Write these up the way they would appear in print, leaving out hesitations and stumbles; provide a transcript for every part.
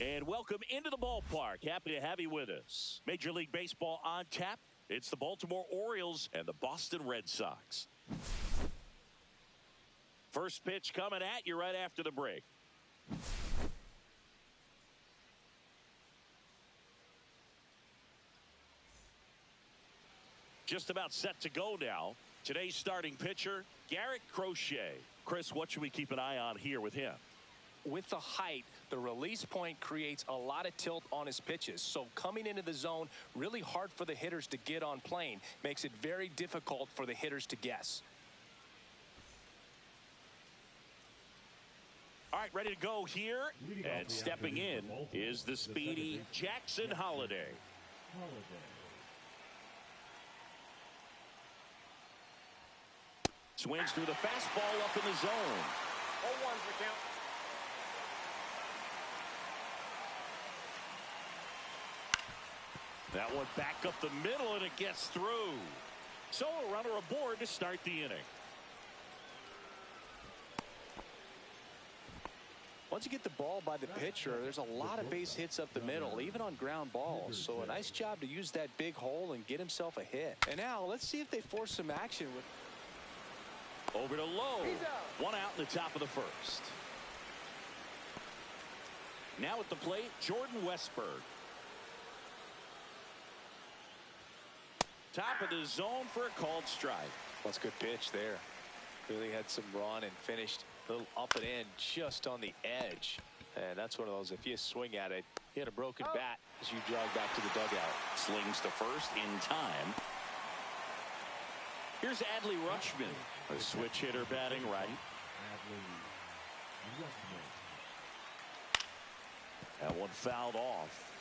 And welcome into the ballpark. Happy to have you with us. Major League Baseball on tap. It's the Baltimore Orioles and the Boston Red Sox. First pitch coming at you right after the break. Just about set to go now. Today's starting pitcher, Garrett Crochet. Chris, what should we keep an eye on here with him? With the height, the release point creates a lot of tilt on his pitches. So coming into the zone, really hard for the hitters to get on plane. Makes it very difficult for the hitters to guess. All right, ready to go here. And stepping in is the speedy Jackson Holliday. Swings through the fastball up in the zone. 0-1 for count. That one back up the middle, and it gets through. So a runner aboard to start the inning. Once you get the ball by the pitcher, there's a lot of base hits up the middle, even on ground balls. So a nice job to use that big hole and get himself a hit. And now let's see if they force some action with. Over to Lowe. One out in the top of the first. Now at the plate, Jordan Westburg. Top of the zone for a called strike. That's a good pitch there. Really had some run and finished a little up and in just on the edge. And that's one of those, if you swing at it, you had a broken bat as you jog back to the dugout. Slings to first in time. Here's Adley Rutschman, a switch hitter batting right. That one fouled off.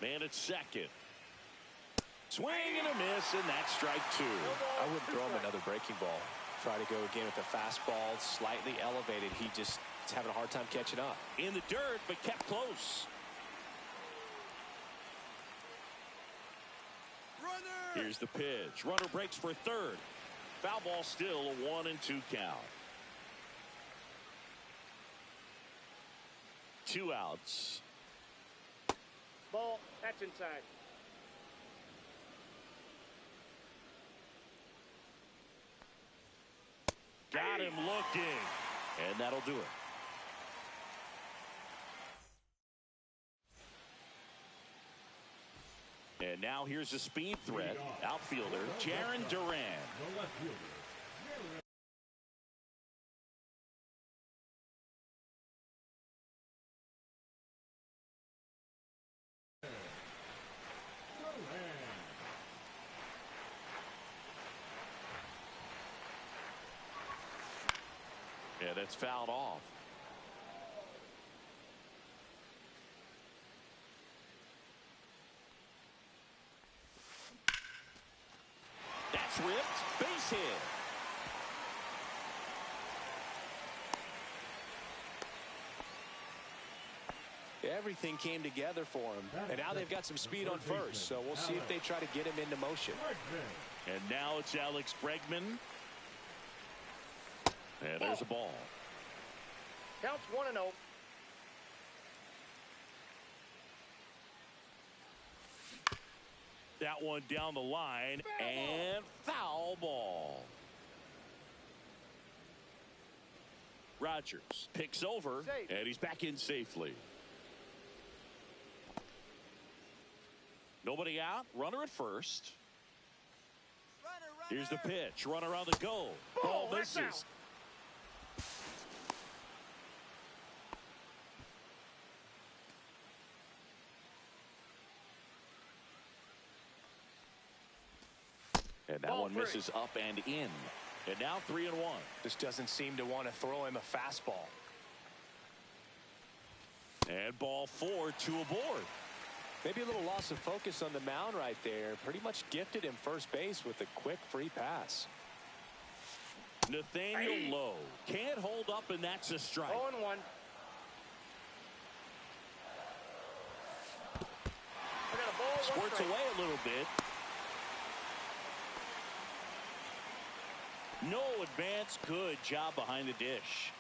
Man at second. Swing and a miss, and that's strike two. I wouldn't throw him another breaking ball. Try to go again with the fastball, slightly elevated. He just is having a hard time catching up. In the dirt, but kept close. Runner! Here's the pitch. Runner breaks for third. Foul ball still, a 1-2 count. 2 outs. Ball, that's inside. Got him looking, and that'll do it. And now here's a speed threat, outfielder Jarren Duran. it's fouled off. That's ripped. Base hit. Everything came together for him, and now they've got some speed on first, so we'll see if they try to get him into motion. And now it's Alex Bregman. And there's a ball. Counts 1-0. That one down the line, and foul ball. Rogers picks over, and he's back in safely. Nobody out, runner at first. Here's the pitch, runner on the go. Ball misses. And that one misses up and in. And now 3-1. Just doesn't seem to want to throw him a fastball. And ball 4, 2 aboard. Maybe a little loss of focus on the mound right there. Pretty much gifted him first base with a quick free pass. Nathaniel Lowe can't hold up, and that's a strike. 0-1. Squirts away a little bit. No advance. Good job behind the dish.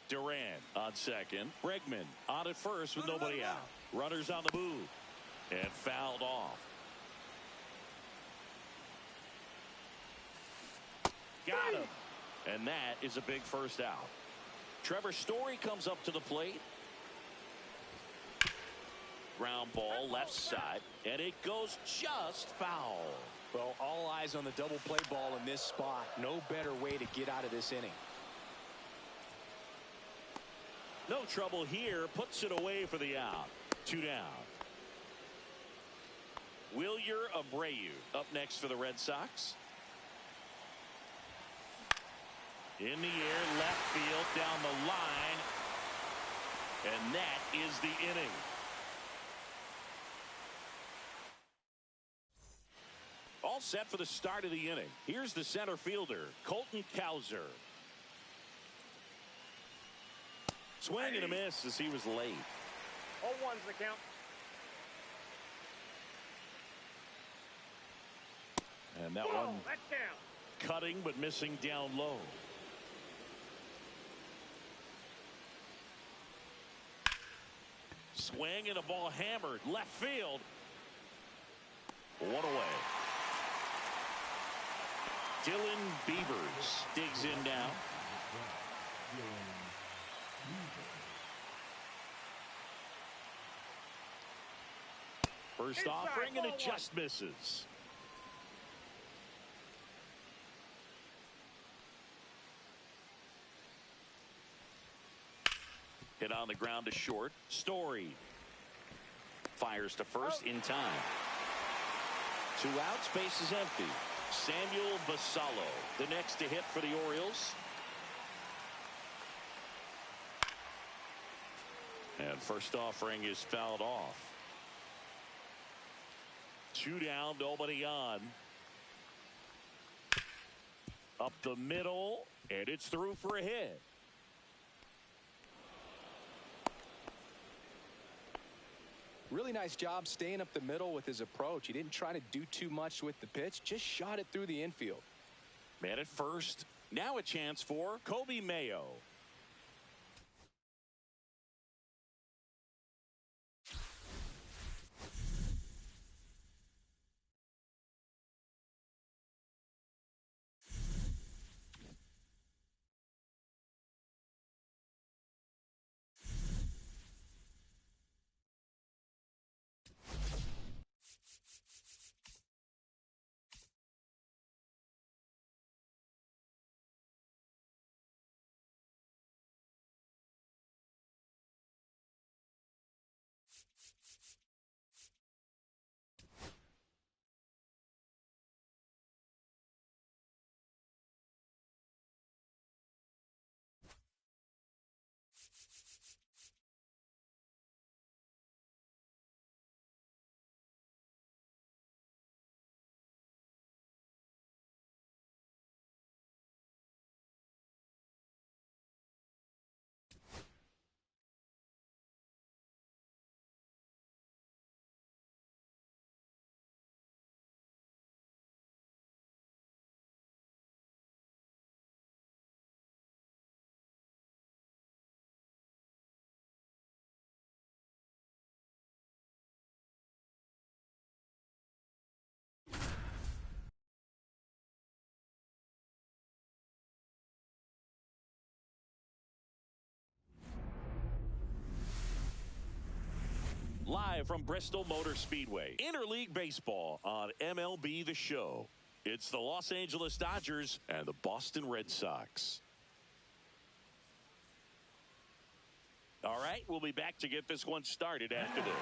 Duran on second. Bregman on at first with nobody out. Runners on the move. And fouled off. Got him. And that is a big first out. Trevor Story comes up to the plate. Ground ball left side. And it goes just foul. Well, all eyes on the double play ball in this spot. No better way to get out of this inning. No trouble here. Puts it away for the out. 2 down. Wilyer Abreu up next for the Red Sox. In the air, left field, down the line. And that is the inning. All set for the start of the inning. Here's the center fielder, Colton Cowser. Swing and a miss as he was late. 0-1's the count. And that one that's down. cutting but missing down low. Swing and a ball hammered left field. One away. Dylan Beavers digs in now. First offering, and it just misses. Hit on the ground to short. Story fires to first in time. 2 outs, base is empty. Samuel Basallo, the next to hit for the Orioles. And first offering is fouled off. 2 down, nobody on. Up the middle, and it's through for a hit. Really nice job staying up the middle with his approach. He didn't try to do too much with the pitch, just shot it through the infield. Man at first. Now a chance for Kobe Mayo. Live from Bristol Motor Speedway, Interleague Baseball on MLB The Show. It's the Los Angeles Dodgers and the Boston Red Sox. All right, we'll be back to get this one started after this.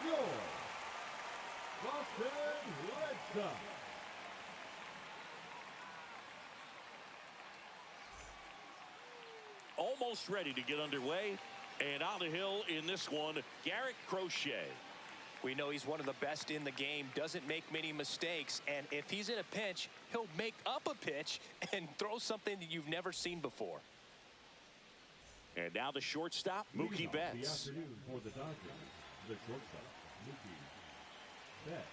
Your Boston Red Sox. Almost ready to get underway. And on the hill in this one, Garrett Crochet. We know he's one of the best in the game, doesn't make many mistakes, and if he's in a pinch, he'll make up a pitch and throw something that you've never seen before. And now the shortstop, Mookie Betts. The afternoon for the Dodgers, the shortstop, Mookie Betts.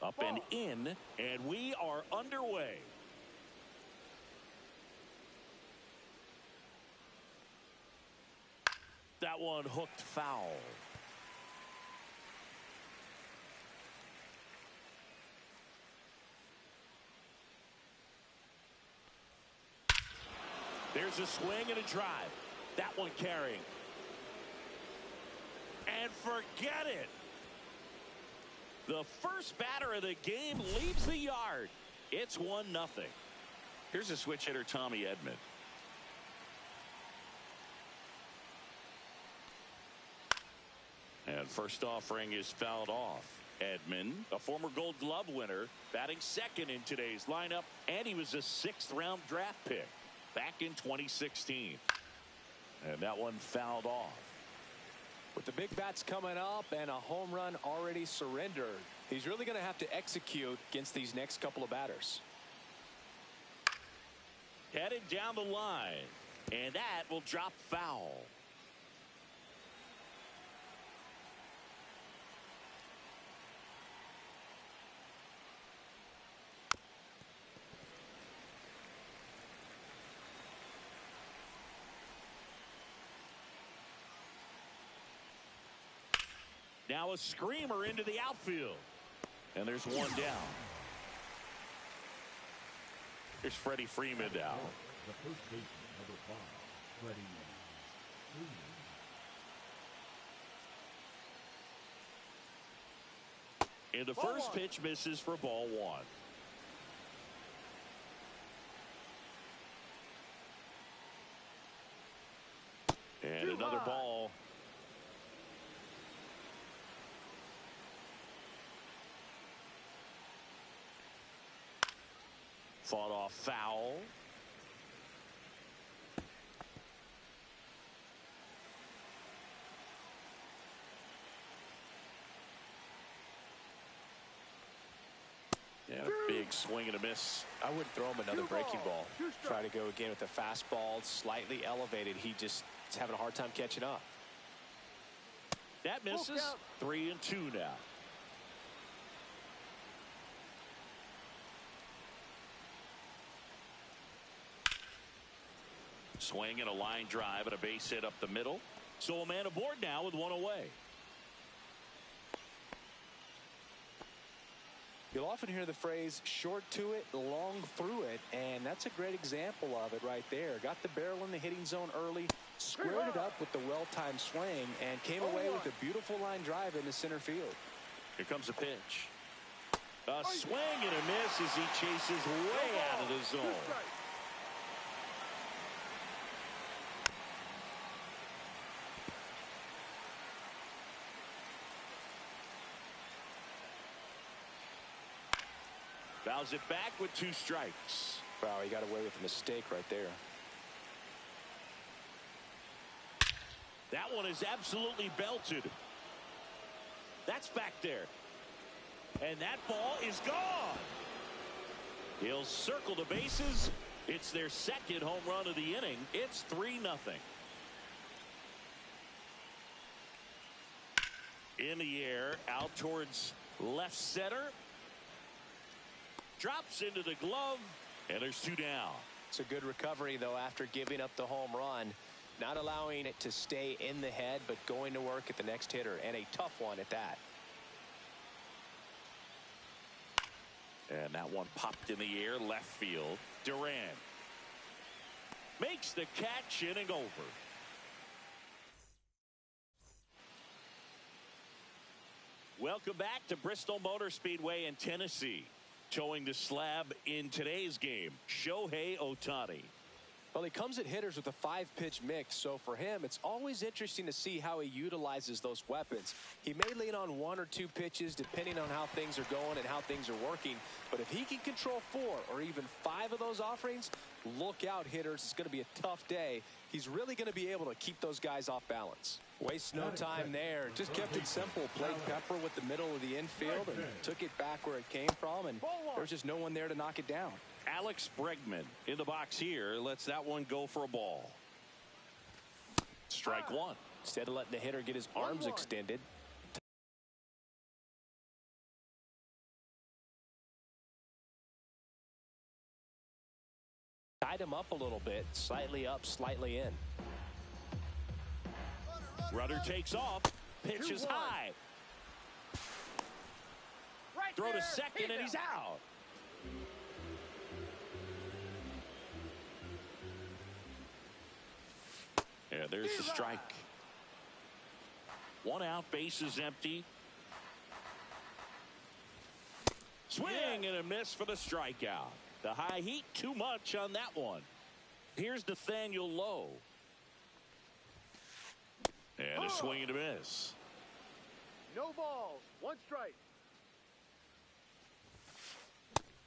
Up and in, and we are underway. That one hooked foul. There's a swing and a drive. That one carrying. And forget it. The first batter of the game leaves the yard. It's 1-0. Here's a switch hitter, Tommy Edman. And first offering is fouled off. Edman, a former Gold Glove winner, batting second in today's lineup, and he was a 6th-round draft pick back in 2016. And that one fouled off. With the big bats coming up and a home run already surrendered, he's really going to have to execute against these next couple of batters. Headed down the line, and that will drop foul. Now a screamer into the outfield. And there's one down. Here's Freddie Freeman now. The first baseman, number 5, Freddie Freeman. And the first pitch misses for ball 1. And another ball. Fought off foul. And a big swing and a miss. I wouldn't throw him another breaking ball. Try to go again with a fastball, slightly elevated. He just is having a hard time catching up. That misses. 3-2 now. Swing and a line drive and a base hit up the middle. So a man aboard now with one away. You'll often hear the phrase short to it, long through it, and that's a great example of it right there. Got the barrel in the hitting zone early, squared it up with the well-timed swing, and came away with a beautiful line drive into center field. Here comes a pitch. A swing and a miss as he chases way out of the zone. Fouls it back with 2 strikes. Wow, he got away with a mistake right there. That one is absolutely belted. That's back there. And that ball is gone. He'll circle the bases. It's their second home run of the inning. It's 3-0. In the air, out towards left center. Drops into the glove, and there's 2 down. It's a good recovery, though, after giving up the home run. Not allowing it to stay in the head, but going to work at the next hitter, and a tough one at that. And that one popped in the air, left field. Durant makes the catch, inning over. Welcome back to Bristol Motor Speedway in Tennessee. Towing the slab in today's game, Shohei Ohtani. Well, he comes at hitters with a 5-pitch mix, so for him, it's always interesting to see how he utilizes those weapons. He may lean on 1 or 2 pitches depending on how things are going and how things are working, but if he can control 4 or even 5 of those offerings, look out, hitters. It's going to be a tough day. He's really going to be able to keep those guys off balance. Wastes no time there. Just kept it simple. Played Pepper with the middle of the infield and took it back where it came from, and there's just no one there to knock it down. Alex Bregman in the box here lets that one go for a ball. Strike 1. Instead of letting the hitter get his arms extended, tied him up a little bit, slightly up, slightly in. Runner takes off, pitches high. Right Throw to there. second, and he's out. Yeah, there's the strike. 1 out, bases empty. Swing and a miss for the strikeout. The high heat, too much on that one. Here's Nathaniel Lowe. And a swing and a miss. No balls. 1 strike.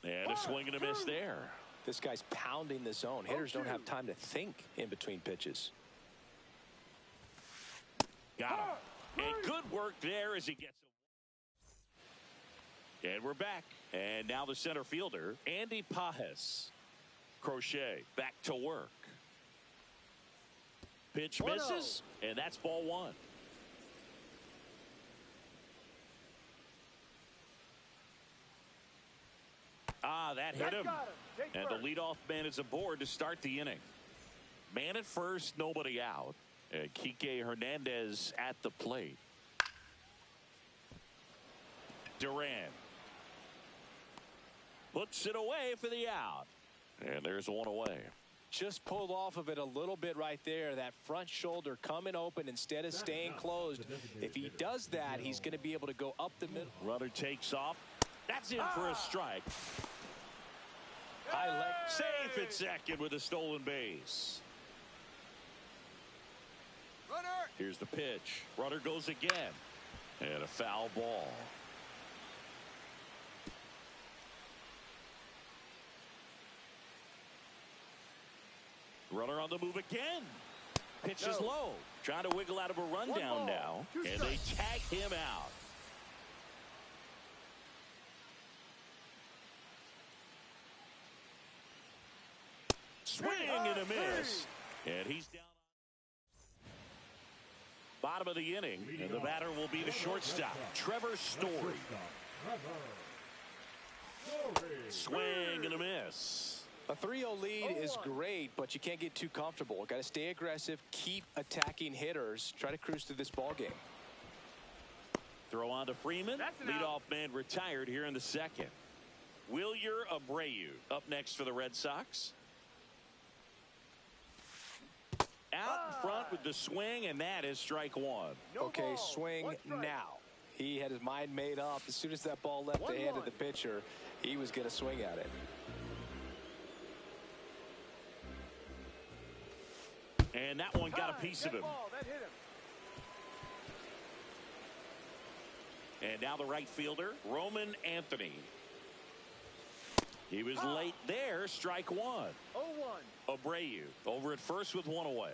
And a swing and a miss there. This guy's pounding the zone. Hitters don't have time to think in between pitches. Got him. And good work there as he gets it. And we're back. And now the center fielder, Andy Pajes. Crochet back to work. Pitch misses, and that's ball 1. Ah, that hit him. And the leadoff man is aboard to start the inning. Man at first, nobody out. Kike Hernandez at the plate. Durant puts it away for the out. And there's 1 away. Just pulled off of it a little bit right there. That front shoulder coming open instead of staying closed. If he does that, he's going to be able to go up the middle. Runner takes off. That's in for a strike. High leg. Safe at second with a stolen base. Runner. Here's the pitch. Runner goes again. And a foul ball. Runner on the move again. Pitch is low. Trying to wiggle out of a rundown now. And they tag him out. Swing and a miss. And he's down. Bottom of the inning. And the batter will be the shortstop, Trevor Story. Swing and a miss. A 3-0 lead is great, but you can't get too comfortable. Got to stay aggressive, keep attacking hitters, try to cruise through this ball game. Throw on to Freeman. Leadoff man retired here in the second. Wilyer Abreu up next for the Red Sox. Out in front with the swing, and that is strike 1. Okay, swing now. He had his mind made up. As soon as that ball left the hand of the pitcher, he was going to swing at it. And that one got a piece of him. And now the right fielder, Roman Anthony. He was late there. Strike one. 0-1. Abreu over at first with one away.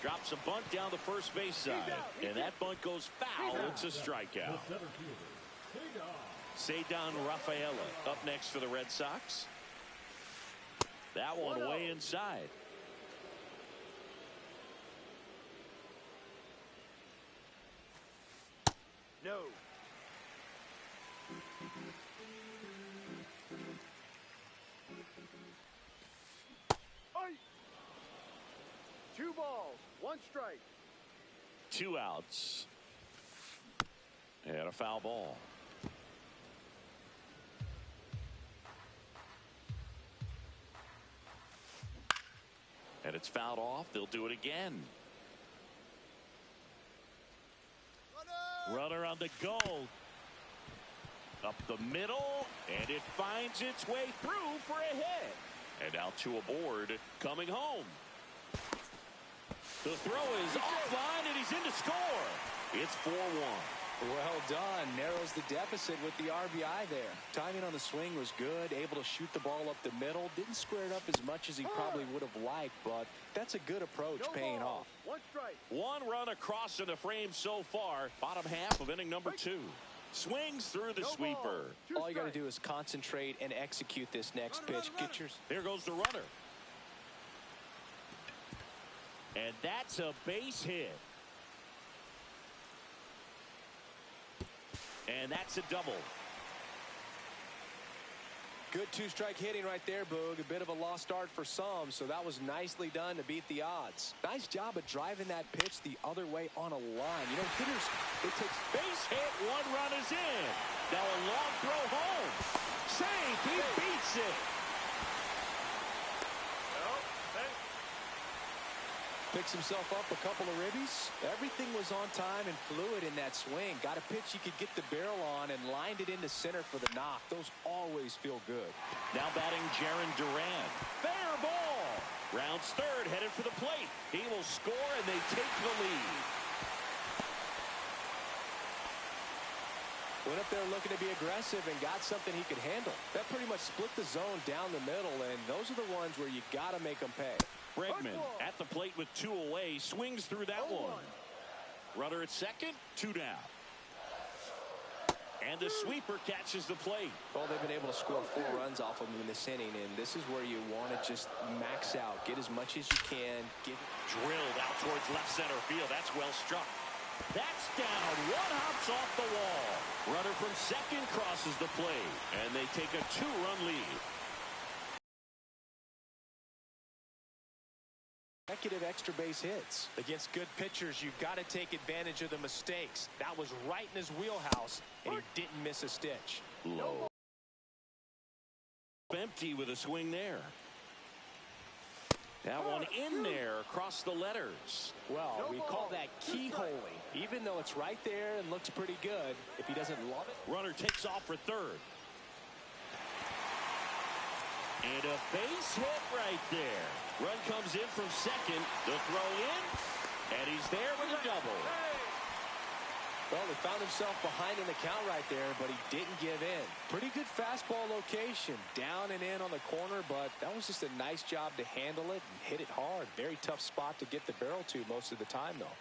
Drops a bunt down the first base side. And that bunt goes foul. It's a strikeout. Cedar Rafaela up next for the Red Sox. That one way inside. No. Aye. 2 balls, 1 strike. 2 outs. And a foul ball. And it's fouled off. They'll do it again. Runner on the go. Up the middle, and it finds its way through for a hit. And now 2 aboard, coming home. The throw is offline, and he's in to score. It's 4-1. Well done. Narrows the deficit with the RBI there. Timing on the swing was good. Able to shoot the ball up the middle. Didn't square it up as much as he probably would have liked, but that's a good approach, paying off. 1 strike. 1 run across in the frame so far. Bottom half of inning number 2. Swings through the sweeper. All you got to do is concentrate and execute this next pitch. Get yours. Here goes the runner. And that's a base hit. And that's a double. Good 2-strike hitting right there, Boog. A bit of a lost start for some, so that was nicely done to beat the odds. Nice job of driving that pitch the other way on a line. You know, hitters, it takes base hit. 1 run is in. Now a long throw home. Safe. He beats it. Picks himself up a couple of ribbies. Everything was on time and fluid in that swing. Got a pitch you could get the barrel on and lined it into center for the knock. Those always feel good. Now batting Jaron Duran. Fair ball. Rounds third, headed for the plate. He will score, and they take the lead. Went up there looking to be aggressive and got something he could handle. That pretty much split the zone down the middle, and those are the ones where you got to make them pay. Bregman at the plate with 2 away, swings through that one. Runner at second, 2 down. And the sweeper catches the plate. Well, they've been able to score 4 runs off of him in this inning, and this is where you want to just max out. Get as much as you can. Drilled out towards left center field. That's well struck. That's down. 1 hops off the wall. Runner from second crosses the plate, and they take a 2-run lead. Consecutive extra base hits. Against good pitchers, you've got to take advantage of the mistakes. That was right in his wheelhouse, and he didn't miss a stitch. Low. Empty with a swing there. That one in there across the letters. Well, we call that keyholing. Even though it's right there and looks pretty good, if he doesn't love it. Runner takes off for third. And a base hit right there. Run comes in from second. The throw in. And he's there with a double. Well, he found himself behind in the count right there, but he didn't give in. Pretty good fastball location. Down and in on the corner, but that was just a nice job to handle it and hit it hard. Very tough spot to get the barrel to most of the time, though.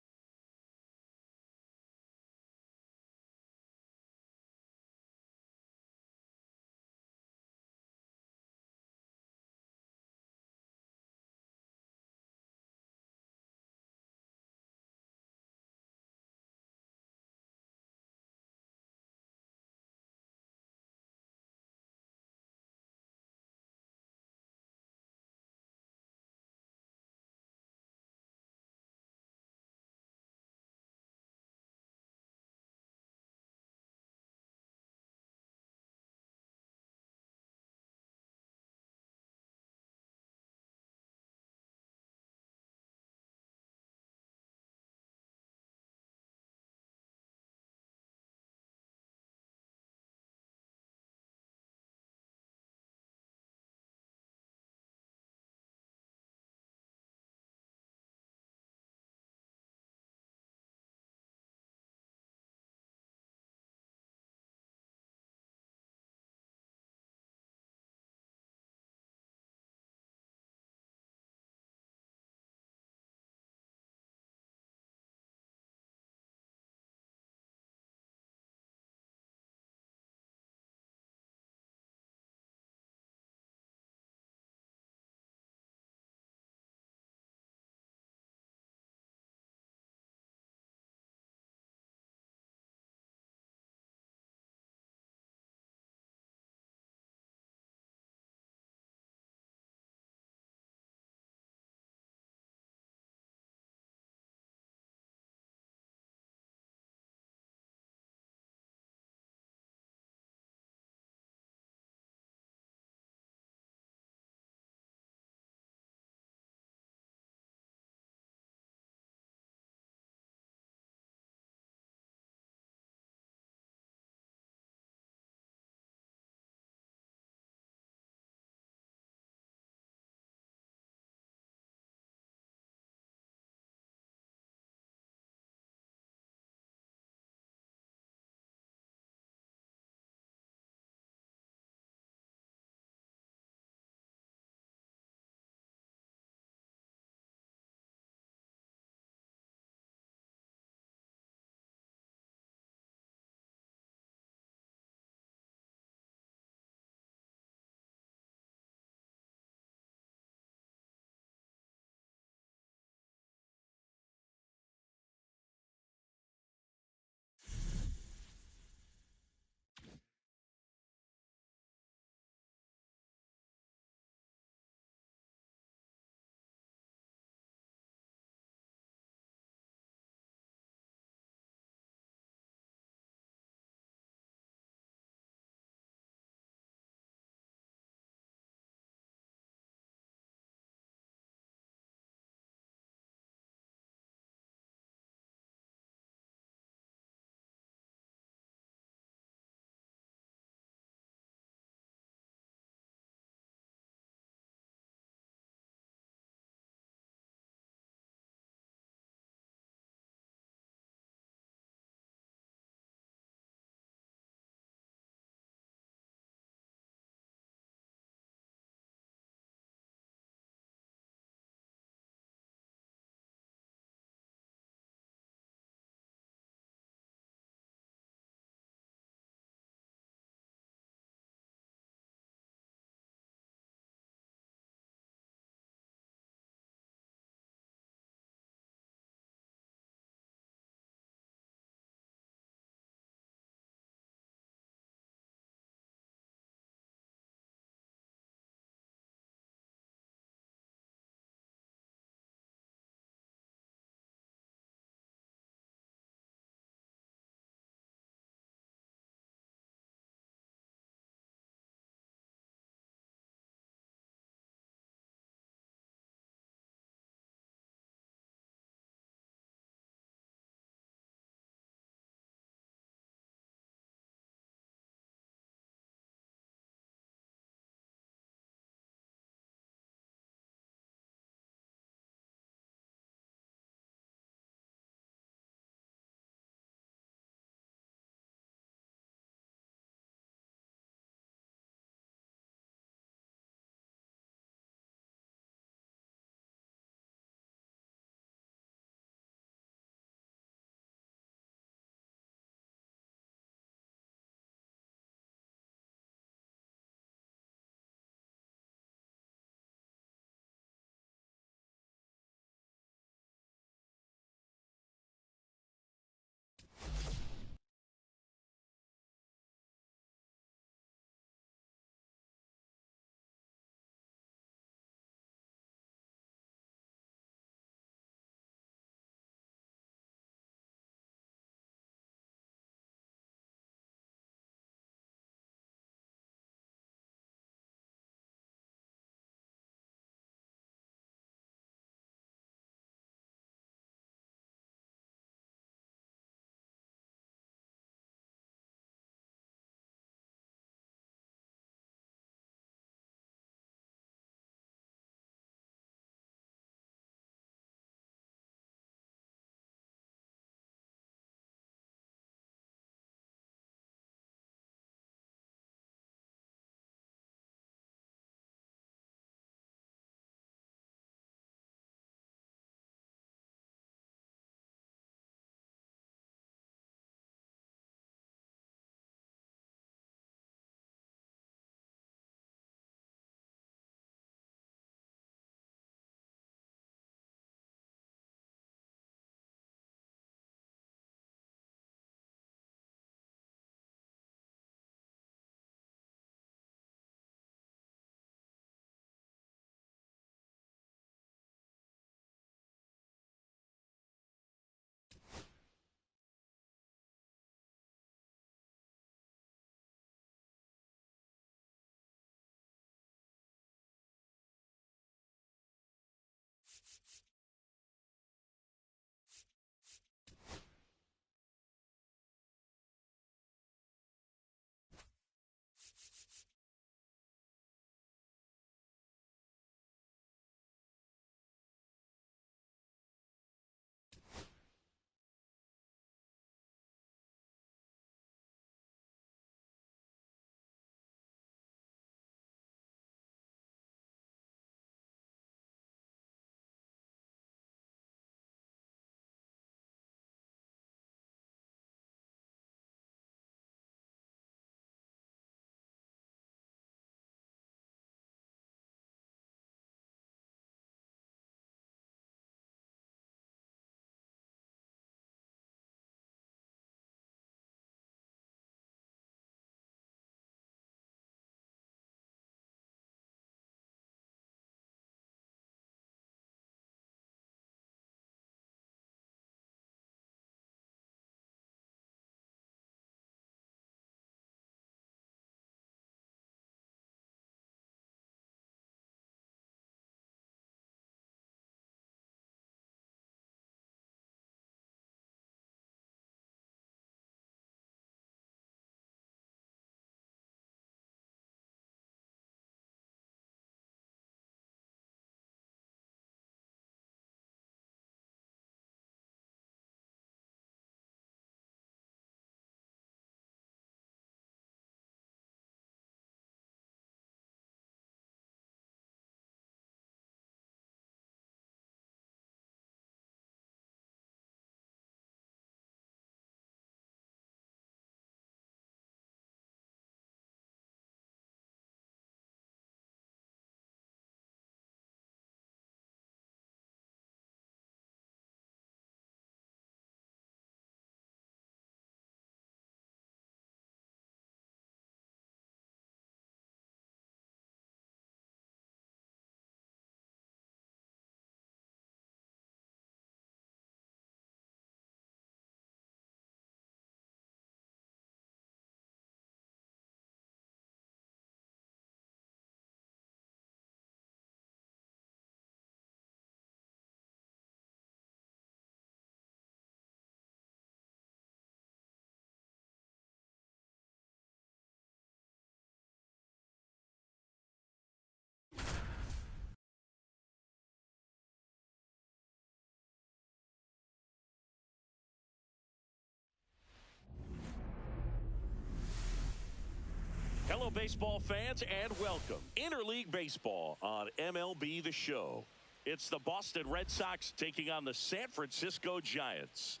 Hello, baseball fans, and welcome. Interleague Baseball on MLB The Show. It's the Boston Red Sox taking on the San Francisco Giants.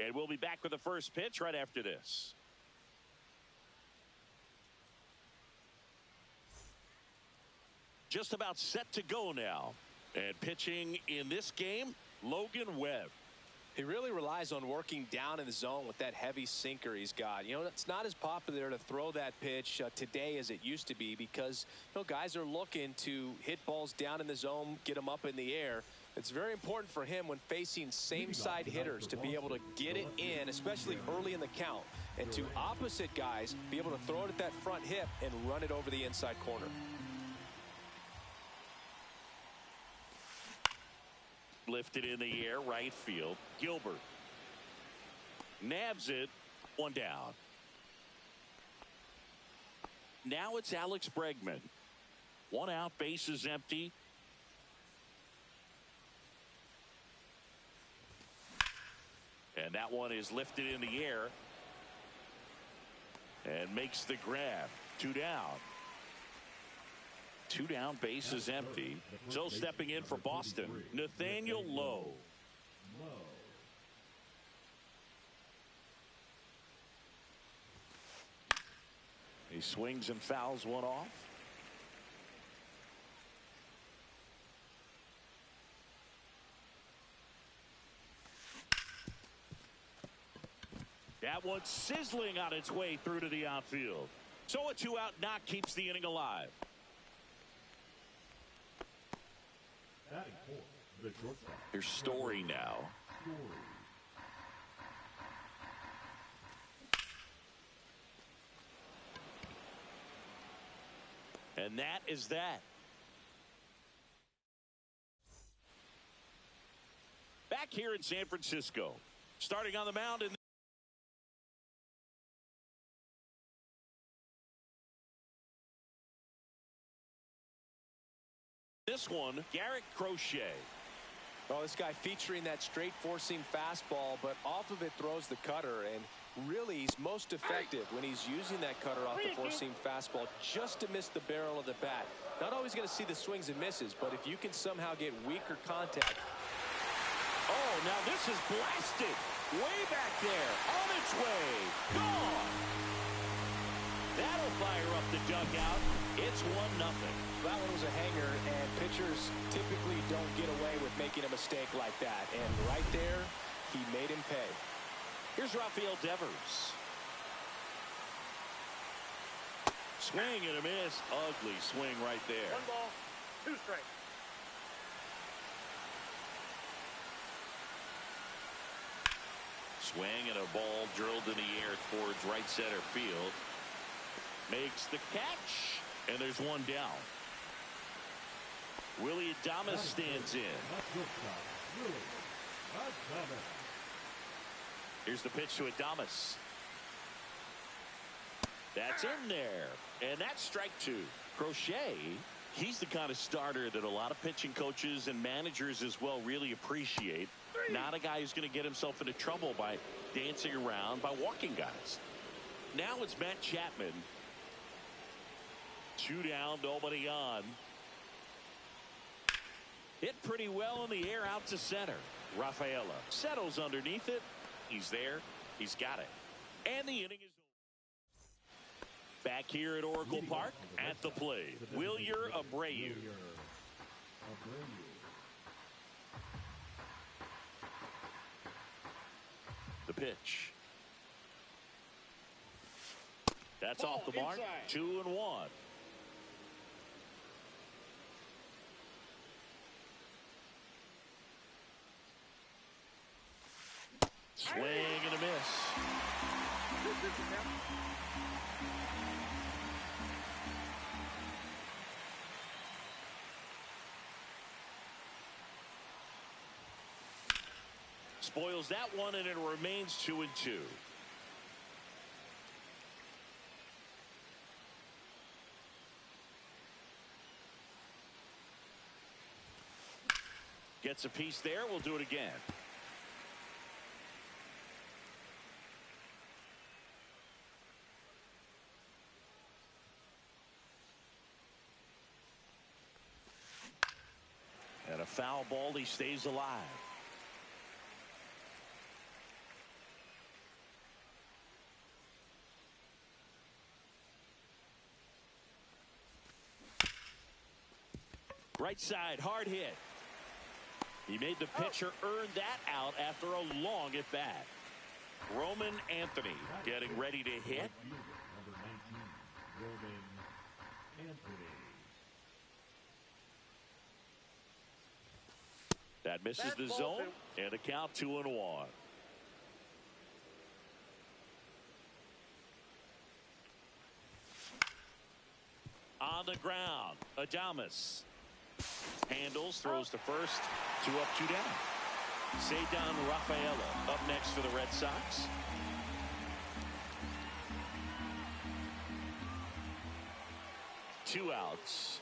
And we'll be back with the first pitch right after this. Just about set to go now. And pitching in this game, Logan Webb. He really relies on working down in the zone with that heavy sinker he's got. You know, it's not as popular to throw that pitch today as it used to be because, you know, guys are looking to hit balls down in the zone, get them up in the air. It's very important for him when facing same-side hitters to be able to get it in, especially early in the count, and to opposite guys be able to throw it at that front hip and run it over the inside corner. Lifted in the air, right field. Gilbert nabs it, one down. Now it's Alex Bregman. One out, base is empty. And that one is lifted in the air and makes the grab. Two down. Two down, base is empty. So stepping in for Boston, Nathaniel Lowe. He swings and fouls one off. That one's sizzling on its way through to the outfield. So a two-out knock keeps the inning alive. Here's Story now. And that is that. Back here in San Francisco. Starting on the mound in this one, Garrett Crochet. Oh, this guy featuring that straight four-seam fastball, but off of it throws the cutter, and really he's most effective when he's using that cutter off the four-seam fastball just to miss the barrel of the bat. Not always going to see the swings and misses, but if you can somehow get weaker contact. Oh, now this is blasted. Way back there, on its way, gone. That'll fire up the dugout. It's 1-0. That one was a hanger, and pitchers typically don't get away with making a mistake like that. And right there, he made him pay. Here's Rafael Devers. Swing and a miss. Ugly swing right there. 1 ball, 2 strikes. Swing and a ball drilled in the air towards right center field. Makes the catch, and there's one down. Willie Adames stands in. Here's the pitch to Adames. That's in there, and that's strike 2. Crochet, he's the kind of starter that a lot of pitching coaches and managers as well really appreciate. Not a guy who's going to get himself into trouble by dancing around, by walking guys. Now it's Matt Chapman. 2 down, nobody on. Hit pretty well in the air out to center. Rafaela settles underneath it. He's there. He's got it. And the inning is over. Back here at Oracle Park, at the plate, Wilyer Abreu. The pitch. That's off the mark. 2-1. Swing and a miss. Spoils that one, and it remains 2-2. Gets a piece there. We'll do it again. a foul ball. He stays alive. Right side, hard hit. He made the pitcher earn that out after a long at bat. Roman Anthony getting ready to hit. Number 19, Roman Anthony. That misses the zone, and a count 2-1. On the ground, Adames handles, throws to first, 2 up, 2 down. Cedar Rafaela up next for the Red Sox. Two outs.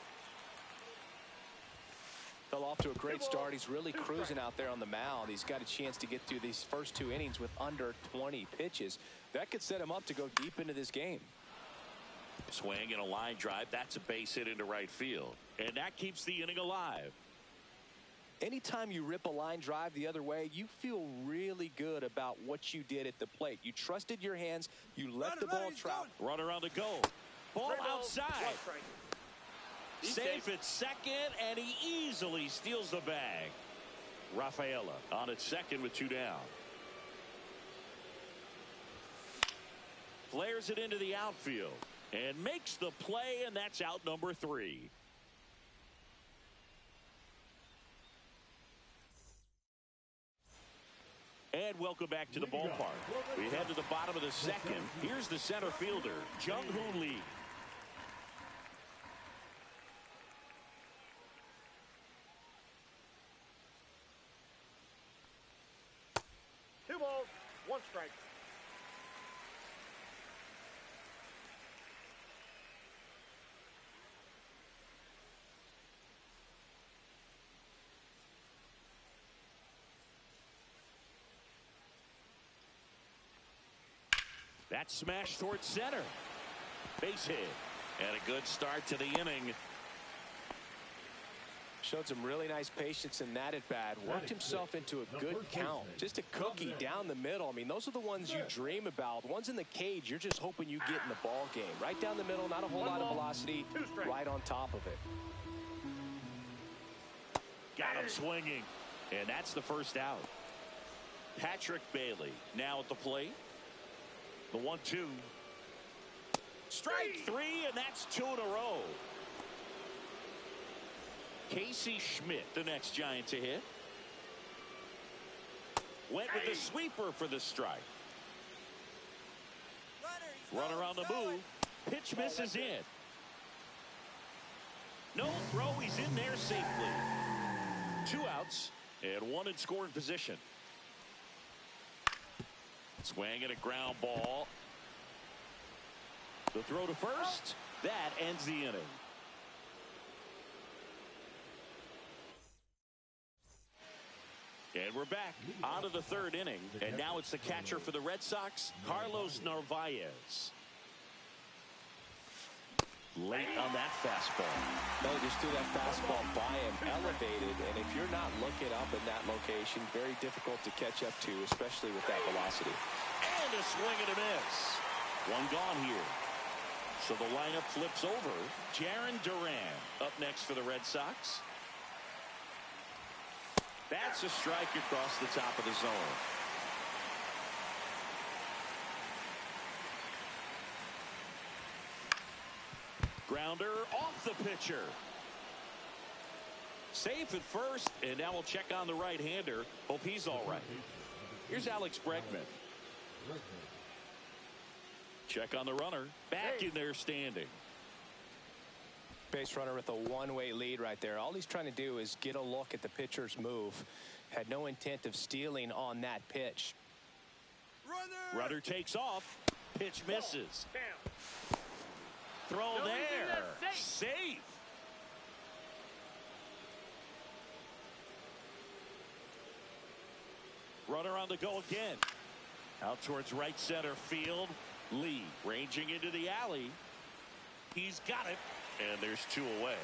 Fell off to a great start. He's really cruising out there on the mound. He's got a chance to get through these first 2 innings with under 20 pitches. That could set him up to go deep into this game. Swing and a line drive. That's a base hit into right field. And that keeps the inning alive. Anytime you rip a line drive the other way, you feel really good about what you did at the plate. You trusted your hands. You let the ball travel. Runner on the go. Ball outside. Safe at second, and he easily steals the bag. Rafaela on at second with 2 down. Flares it into the outfield and makes the play, and that's out number 3. And welcome back to the ballpark. We head to the bottom of the second. Here's the center fielder, Jung-Hoo Lee. Two balls, 1 strike. That smash towards center. Base hit. And a good start to the inning. Showed some really nice patience in that at bat. Worked himself into a good count. Just a cookie down the middle. I mean, those are the ones you dream about. Ones in the cage, you're just hoping you get in the ball game. Right down the middle, not a whole lot of velocity. Right on top of it. Got him swinging. And that's the first out. Patrick Bailey now at the plate. The 1-2. Strike 3, and that's 2 in a row. Casey Schmidt, the next Giant to hit. Went with the sweeper for the strike. Runner on the move. Pitch misses in. No throw. He's in there safely. 2 outs and 1 in scoring position. Swing and a ground ball. The throw to first. That ends the inning. And we're back out of the 3rd inning. And now it's the catcher for the Red Sox, Carlos Narvaez. Late on that fastball. No, just threw that fastball by him, elevated, and if you're not looking up in that location, very difficult to catch up to, especially with that velocity. And a swing and a miss. 1 gone here. So the lineup flips over. Jarren Duran up next for the Red Sox. That's a strike across the top of the zone. Grounder off the pitcher. Safe at first, and now we'll check on the right-hander. Hope he's all right. Here's Alex Bregman. Check on the runner. Back in there standing. Base runner with a one-way lead right there. All he's trying to do is get a look at the pitcher's move. Had no intent of stealing on that pitch. Runner takes off. Pitch misses. Throw there. Safe. Runner on the go again. Out towards right center field. Lee ranging into the alley. He's got it. And there's 2 away.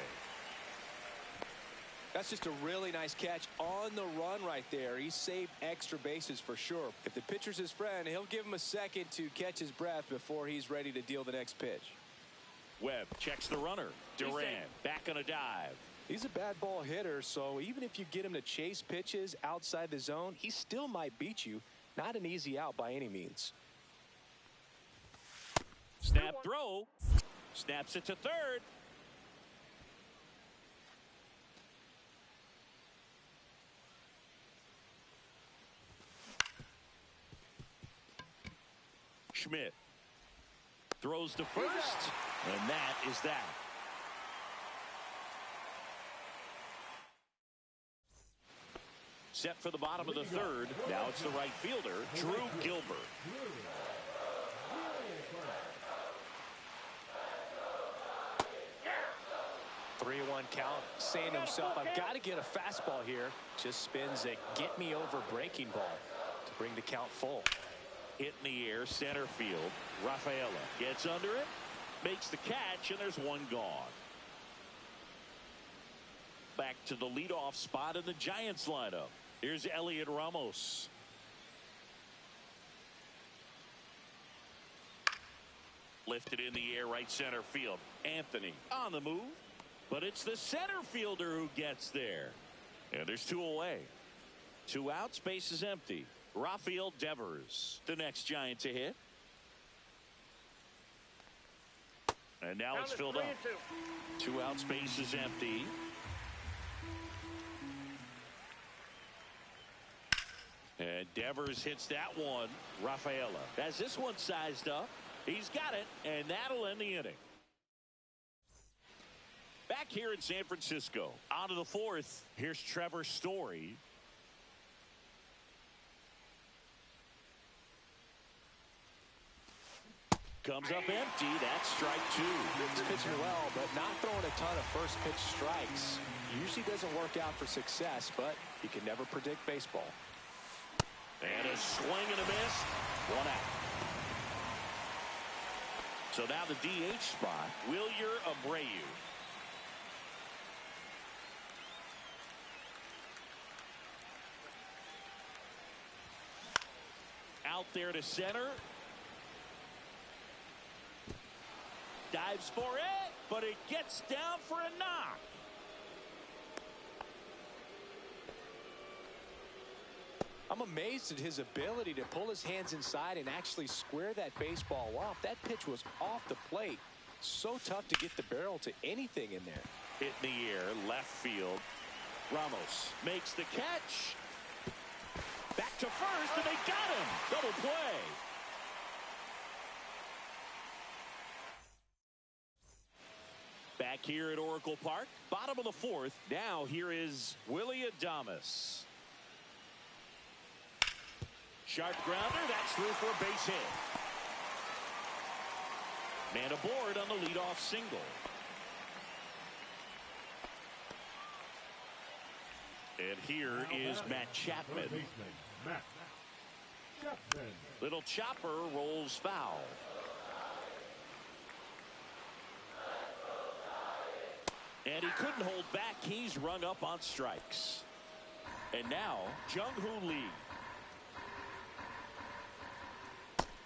That's just a really nice catch on the run right there. He saved extra bases for sure. If the pitcher's his friend, he'll give him a second to catch his breath before he's ready to deal the next pitch. Webb checks the runner. Duran back on a dive. He's a bad ball hitter, so even if you get him to chase pitches outside the zone, he still might beat you. Not an easy out by any means. Snap throw. Snaps it to third. Schmidt throws to first, and that is that. Set for the bottom of the third. Now it's the right fielder, Drew Gilbert. 3-1 count, saying to himself, I've got to get a fastball here. Just spins a get-me-over breaking ball to bring the count full. Hit in the air, center field. Rafaela gets under it, makes the catch, and there's one gone. Back to the leadoff spot in the Giants lineup. Here's Elliot Ramos. Lifted in the air, right center field. Anthony on the move, but it's the center fielder who gets there. And there's two away. 2 outs, base is empty. Rafael Devers, the next Giant to hit. And now it's filled up. 2 outs, base is empty. And Devers hits that one. Rafaela has this one sized up. He's got it, and that'll end the inning. Back here in San Francisco, on to the fourth. Here's Trevor Story. Comes up empty. That's strike 2. He's pitching well, but not throwing a ton of first pitch strikes. Usually doesn't work out for success, but you can never predict baseball. And a swing and a miss. 1 out. So now the DH spot, Wilyer Abreu. Out there to center. Dives for it, but it gets down for a knock. I'm amazed at his ability to pull his hands inside and actually square that baseball off. That pitch was off the plate. So tough to get the barrel to anything in there. Hit in the air, left field. Ramos makes the catch. Back to first, and they got him. Double play. Back here at Oracle Park, bottom of the fourth. Now here is Willie Adames. Sharp grounder, that's through for a base hit. Man aboard on the leadoff single. And here is Matt Chapman. Little chopper rolls foul. And he couldn't hold back. He's rung up on strikes. And now, Jung-Hoo Lee.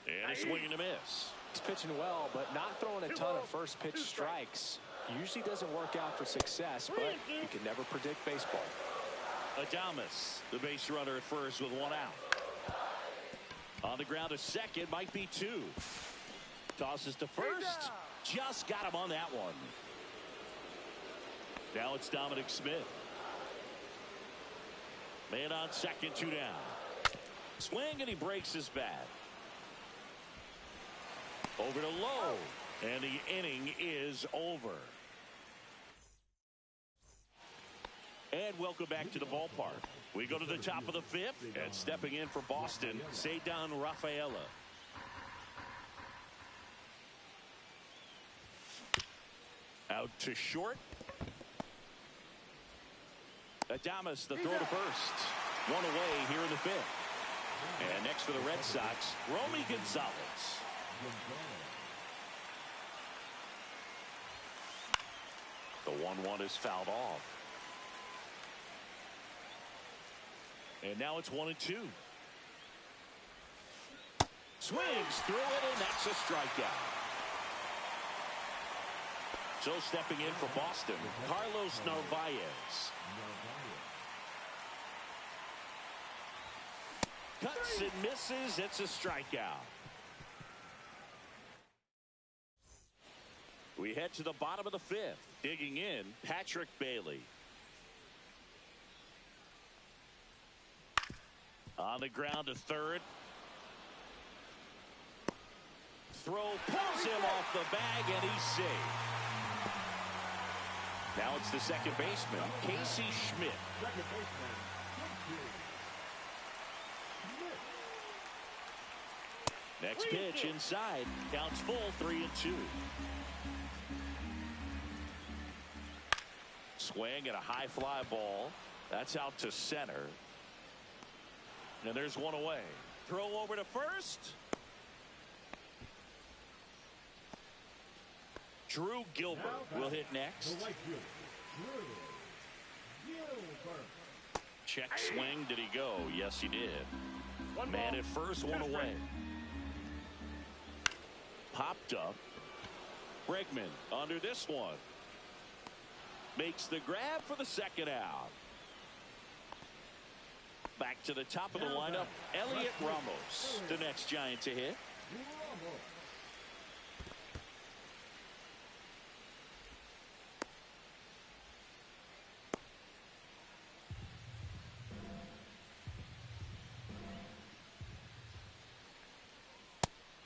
And a swing and a miss. He's pitching well, but not throwing a ton of first pitch strikes. Usually doesn't work out for success, but you can never predict baseball. Adames, the base runner at first with 1 out. On the ground to second, might be 2. Tosses to first. Just got him on that one. Now it's Dominic Smith. Man on second, 2 down. Swing, and he breaks his bat. Over to Lowe, and the inning is over. And welcome back to the ballpark. We go to the top of the 5th, and stepping in for Boston, Ceddanne Rafaela. Out to short. Adames, the throw to first. 1 away here in the 5th. And next for the Red Sox, Romy Gonzalez. The 1-1 is fouled off. And now it's 1-2. Swings through it, and that's a strikeout. So stepping in for Boston, Carlos Narvaez. Cuts and misses. It's a strikeout. We head to the bottom of the fifth. Digging in, Patrick Bailey. On the ground to third. Throw pulls him off the bag, and he's safe. Now it's the second baseman, Casey Schmidt. Second baseman, Next pitch inside. Counts full, 3-2. Swing at a high fly ball. That's out to center. And there's one away. Throw over to first. Drew Gilbert will hit next. the right fielder, Drew Gilbert. Check swing. Did he go? Yes, he did. One Man ball, at first, two one away. strikes. Popped up. Bregman under this one. Makes the grab for the second out. Back to the top of the lineup, Elliot Ramos, the next Giant to hit. Ramos.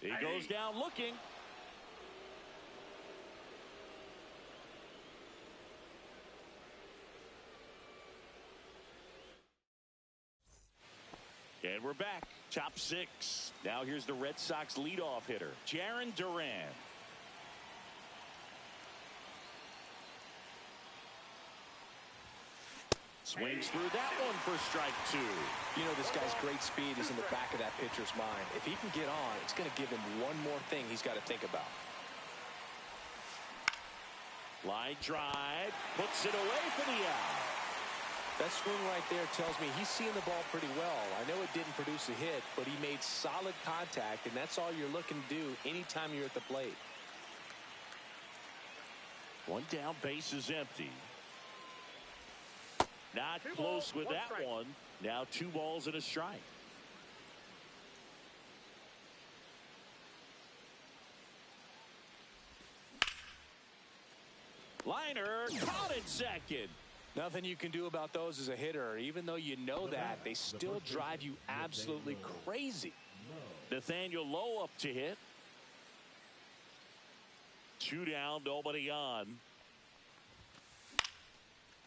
He goes down looking. And we're back. Top six. Now here's the Red Sox leadoff hitter, Jarren Duran. Swings through that one for strike two. You know, this guy's great speed is in the back of that pitcher's mind. If he can get on, it's going to give him one more thing he's got to think about. Line drive, puts it away for the out. That swing right there tells me he's seeing the ball pretty well. I know it didn't produce a hit, but he made solid contact, and that's all you're looking to do anytime you're at the plate. One down, base is empty. Not close with that one. Now 2 balls and a strike. Liner caught in second. Nothing you can do about those as a hitter. Even though you know that, they still drive you absolutely crazy. Nathaniel Lowe up to hit. 2 down, nobody on.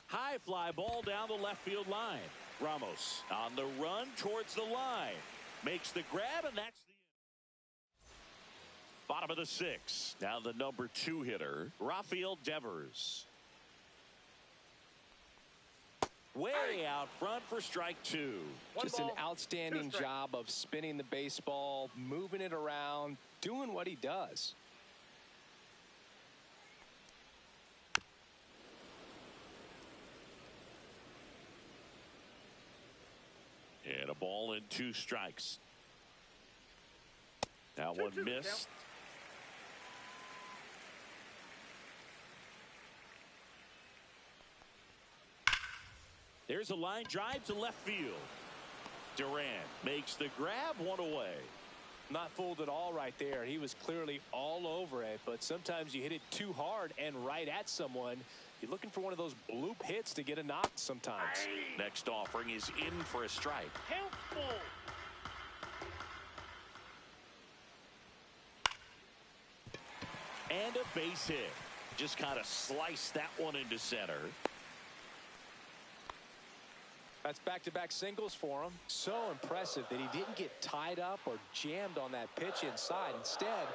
High fly ball down the left field line. Ramos on the run towards the line. Makes the grab, and that's the bottom of the 6th. Now the number 2 hitter, Rafael Devers. Way out front for strike 2. Just an outstanding job of spinning the baseball, moving it around, doing what he does. And a ball and 2 strikes. Now one missed. There's a line drive to left field. Duran makes the grab, 1 away. Not fooled at all right there. He was clearly all over it, but sometimes you hit it too hard and right at someone. You're looking for one of those bloop hits to get a knock sometimes. Next offering is in for a strike. And a base hit. Just kind of sliced that one into center. That's back-to-back singles for him. So impressive that he didn't get tied up or jammed on that pitch inside. Instead,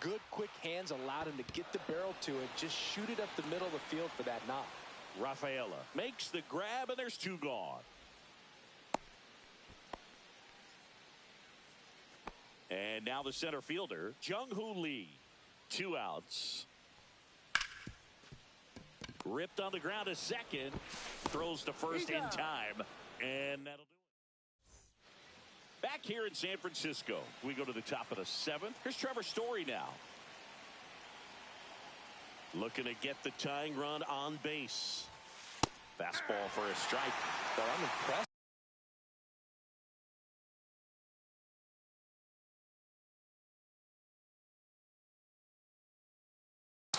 good quick hands allowed him to get the barrel to it, just shoot it up the middle of the field for that knock. Rafaela makes the grab, and there's 2 gone. And now the center fielder, Jung-Hoo Lee. 2 outs. Ripped on the ground to second. Throws to first in time. And that'll do it. Back here in San Francisco, we go to the top of the 7th. Here's Trevor Story now. Looking to get the tying run on base. Fastball for a strike. So I'm impressed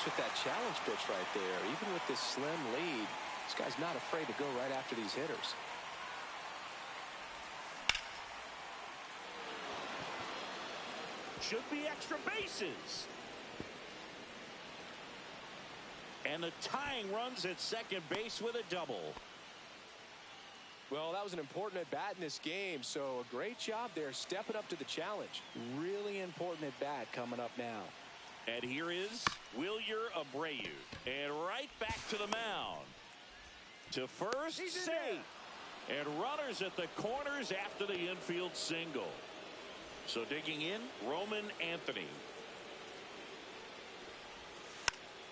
with that challenge pitch right there. Even with this slim lead, this guy's not afraid to go right after these hitters. Should be extra bases. And the tying runs at second base with a double. Well, that was an important at-bat in this game, so a great job there stepping up to the challenge. Really important at-bat coming up now. And here is Wilyer Abreu. And right back to the mound. To first, safe. And runners at the corners after the infield single. So digging in, Roman Anthony.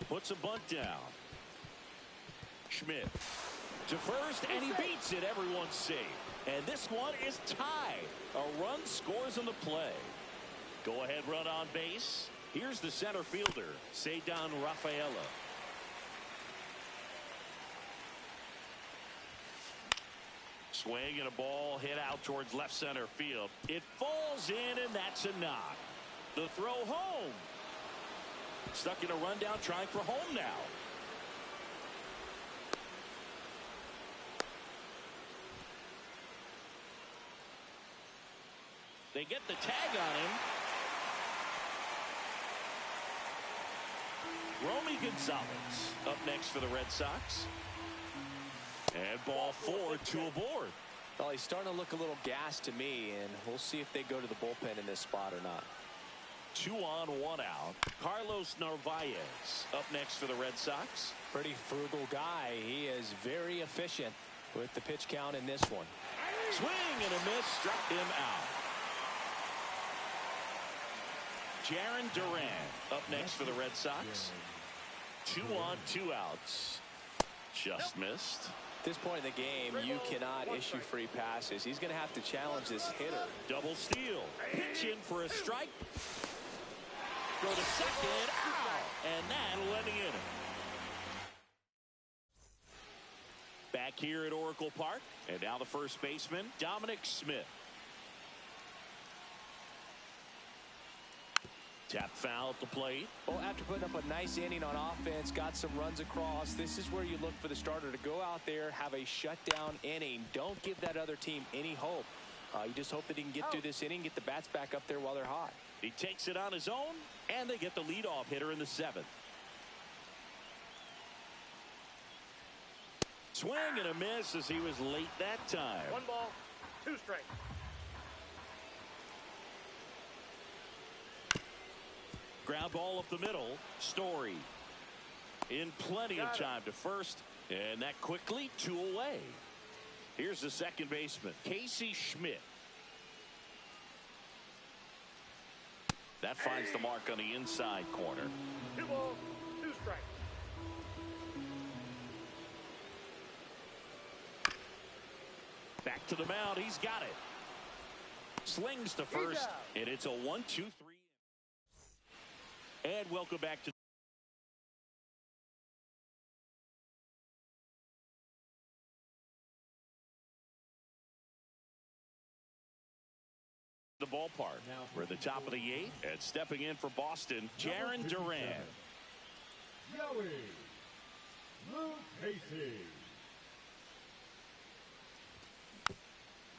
Puts a bunt down. Schmidt to first, and he beats it. Everyone's safe. And this one is tied. A run scores on the play. Go ahead run on base. Here's the center fielder, Ceddanne Rafaela. Swing and a ball hit out towards left center field. It falls in, and that's a knock. The throw home. Stuck in a rundown, trying for home now. They get the tag on him. Romy Gonzalez up next for the Red Sox. And ball 4, 2 aboard. Well, he's starting to look a little gassed to me, and we'll see if they go to the bullpen in this spot or not. 2 on, 1 out. Carlos Narvaez up next for the Red Sox. Pretty frugal guy. He is very efficient with the pitch count in this one. Swing and a miss, struck him out. Jarren Duran up next for the Red Sox. 2 on, 2 outs. Just missed. At this point in the game, you cannot issue free passes. He's going to have to challenge this hitter. Double steal. Pitch in for a strike. Go to second. Out. And that'll let him in. Back here at Oracle Park. And now the first baseman, Dominic Smith. Tap foul at the plate. Well, after putting up a nice inning on offense, got some runs across, this is where you look for the starter to go out there, have a shutdown inning. Don't give that other team any hope. You just hope that he can get through this inning, get the bats back up there while they're hot. He takes it on his own, and they get the leadoff hitter in the 7th. Swing and a miss as he was late that time. 1 ball, 2 strikes. Ground ball up the middle. Story in plenty of time to first, and that quickly 2 away. Here's the second baseman, Casey Schmidt. That finds the mark on the inside corner. 2 balls, 2 strikes. Back to the mound. He's got it. Slings to first, and it's a 1-2-3. And welcome back to the ballpark. We're at the top of the 8th, and stepping in for Boston, Jarren Duran. Joey Lucchesi.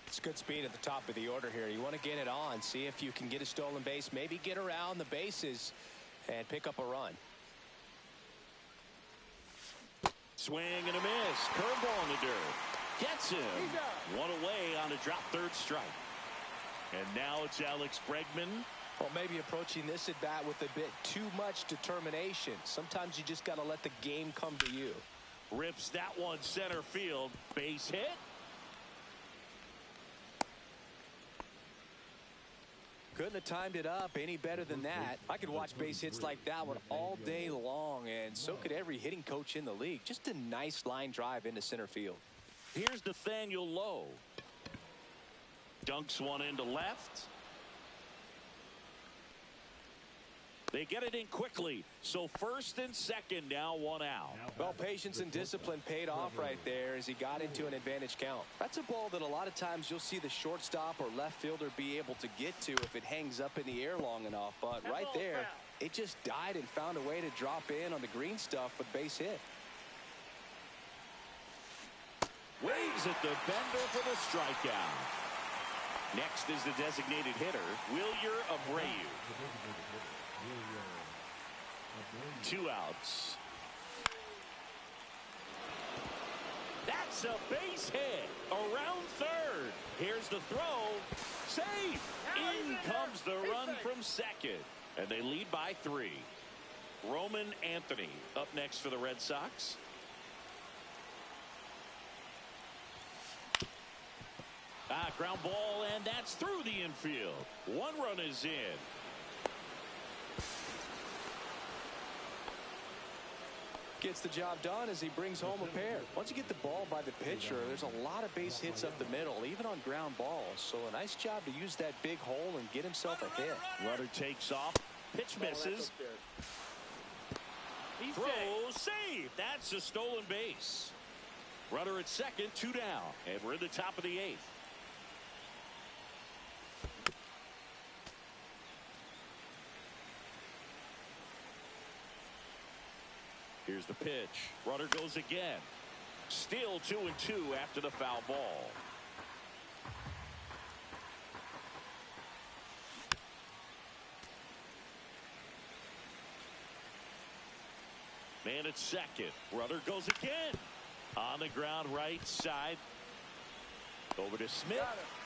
It's good speed at the top of the order here. You want to get it on, see if you can get a stolen base, maybe get around the bases and pick up a run. Swing and a miss. Curveball in the dirt. Gets him. 1 away on a drop third strike. And now it's Alex Bregman. Well, maybe approaching this at bat with a bit too much determination. Sometimes you just got to let the game come to you. Rips that one center field. Base hit. Couldn't have timed it up any better than that. I could watch base hits like that one all day long, and so could every hitting coach in the league. Just a nice line drive into center field. Here's Nathaniel Lowe. Dunks one into left. They get it in quickly. So first and second, now one out. Well, patience and discipline paid off right there as he got into an advantage count. That's a ball that a lot of times you'll see the shortstop or left fielder be able to get to if it hangs up in the air long enough. But right there, it just died and found a way to drop in on the green stuff with base hit. Waves at the bender for the strikeout. Next is the designated hitter, Wilyer Abreu. 2 outs. That's a base hit around third. Here's the throw. Safe. In comes the run from second. And they lead by 3. Roman Anthony up next for the Red Sox. Ground ball, and that's through the infield. 1 run is in. Gets the job done as he brings home a pair. Once you get the ball by the pitcher, there's a lot of base hits up the middle, even on ground balls. So a nice job to use that big hole and get himself a hit. Runner takes off. Pitch misses. Throw, save. That's a stolen base. Runner at second, 2 down. And we're in the top of the 8th. Here's the pitch. Runner goes again. Still 2-2 after the foul ball. Man at second. Runner goes again. On the ground right side. Over to Smith.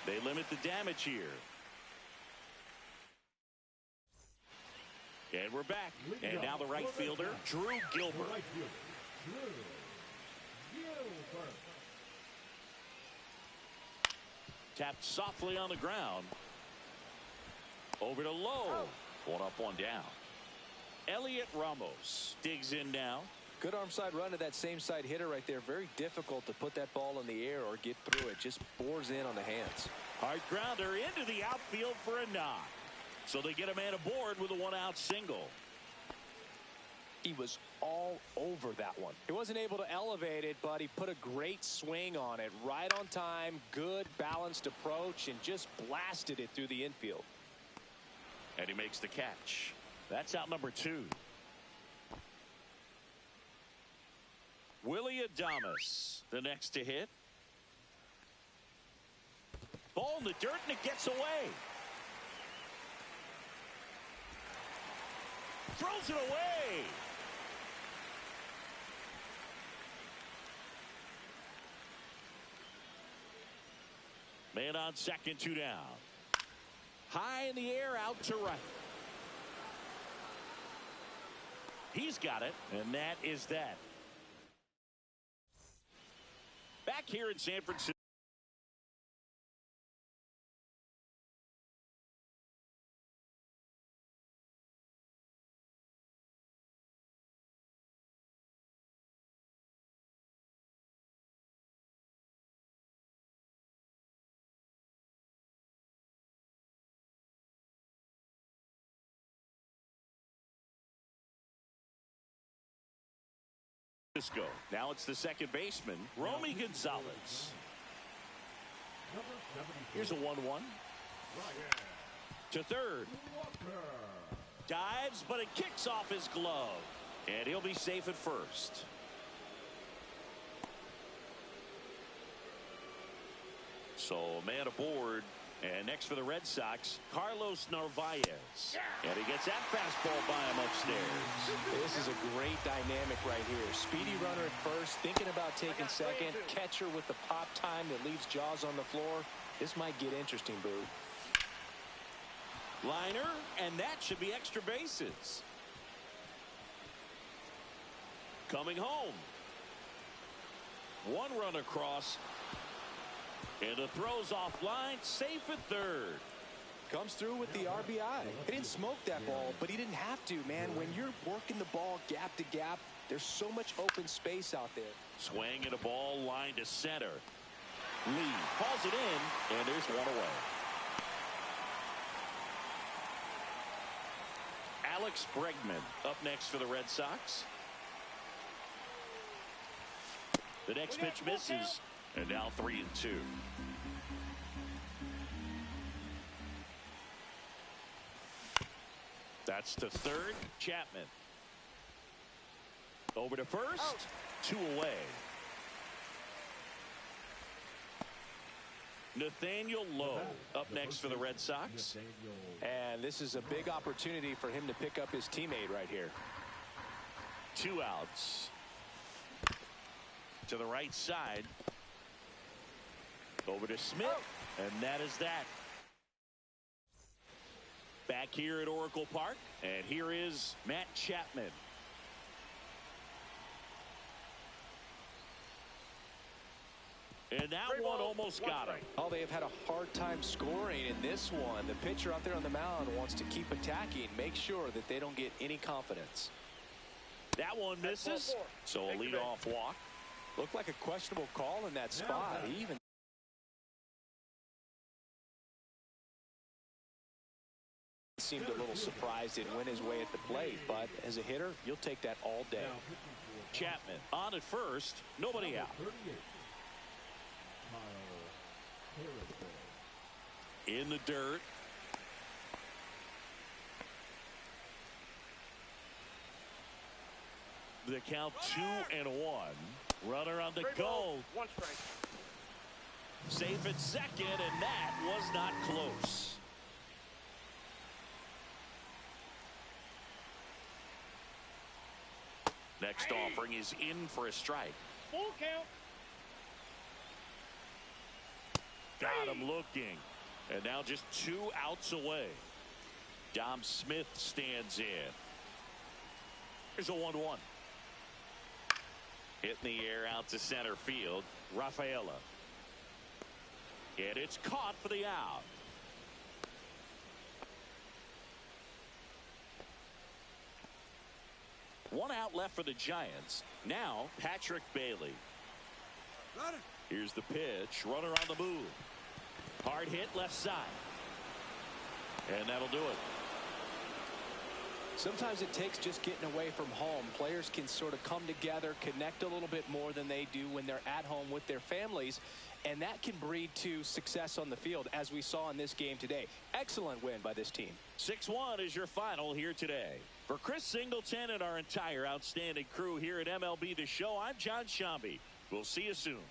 They limit the damage here. And we're back. And now the right fielder, Drew Gilbert. Tapped softly on the ground. Over to Lowe. 1 up, 1 down. Elliot Ramos digs in now. Good arm side run to that same side hitter right there. Very difficult to put that ball in the air or get through it. Just bores in on the hands. Hard grounder into the outfield for a knock. So they get a man aboard with a 1-out single. He was all over that one. He wasn't able to elevate it, but he put a great swing on it. Right on time, good balanced approach, and just blasted it through the infield. And he makes the catch. That's out number 2. Willie Adames, the next to hit. Ball in the dirt, and it gets away. Throws it away. Man on second, 2 down. High in the air, out to right. He's got it, and that is that. Back here in San Francisco. Now it's the second baseman, Romy Gonzalez. Here's a 1-1. To third. Dives, but it kicks off his glove. And he'll be safe at first. So a man aboard. And next for the Red Sox, Carlos Narvaez. And he gets that fastball by him upstairs. This is a great dynamic right here. Speedy runner at first, thinking about taking second. Catcher with the pop time that leaves Jaws on the floor. This might get interesting, Boo. Liner, and that should be extra bases. Coming home. 1 run across. And the throw's offline, safe at third. Comes through with the RBI. He didn't smoke that ball, but he didn't have to, man. When you're working the ball gap to gap, there's so much open space out there. Swing and a ball line to center. Lee hauls it in, and there's 1 away. Alex Bregman up next for the Red Sox. The next pitch misses, and now 3-2. That's to third. Chapman. Over to first. 2 away. Nathaniel Lowe up next for the Red Sox. And this is a big opportunity for him to pick up his teammate right here. 2 outs. To the right side. Over to Smith. And that is that. Back here at Oracle Park. And here is Matt Chapman. And that one almost got him. Oh, they have had a hard time scoring in this one. The pitcher out there on the mound wants to keep attacking, make sure that they don't get any confidence. That one misses. So a leadoff walk. Looked like a questionable call in that spot. He even seemed a little surprised it went his way at the plate, but as a hitter, you'll take that all day. Chapman on at first, nobody out. In the dirt. The count 2-1. Runner on the go. 1 strike. Safe at second, and that was not close. Next offering is in for a strike. Full count. Got him looking. And now just 2 outs away. Dom Smith stands in. Here's a 1-1. Hit in the air out to center field. Rafaela. And it's caught for the out. One out left for the Giants. Now Patrick Bailey. Here's the pitch. Runner on the move. Hard hit left side. And that'll do it. Sometimes it takes just getting away from home. Players can sort of come together, connect a little bit more than they do when they're at home with their families, and that can breed to success on the field, as we saw in this game today. Excellent win by this team. 6-1 is your final here today. For Chris Singleton and our entire outstanding crew here at MLB The Show, I'm John Shambi. We'll see you soon.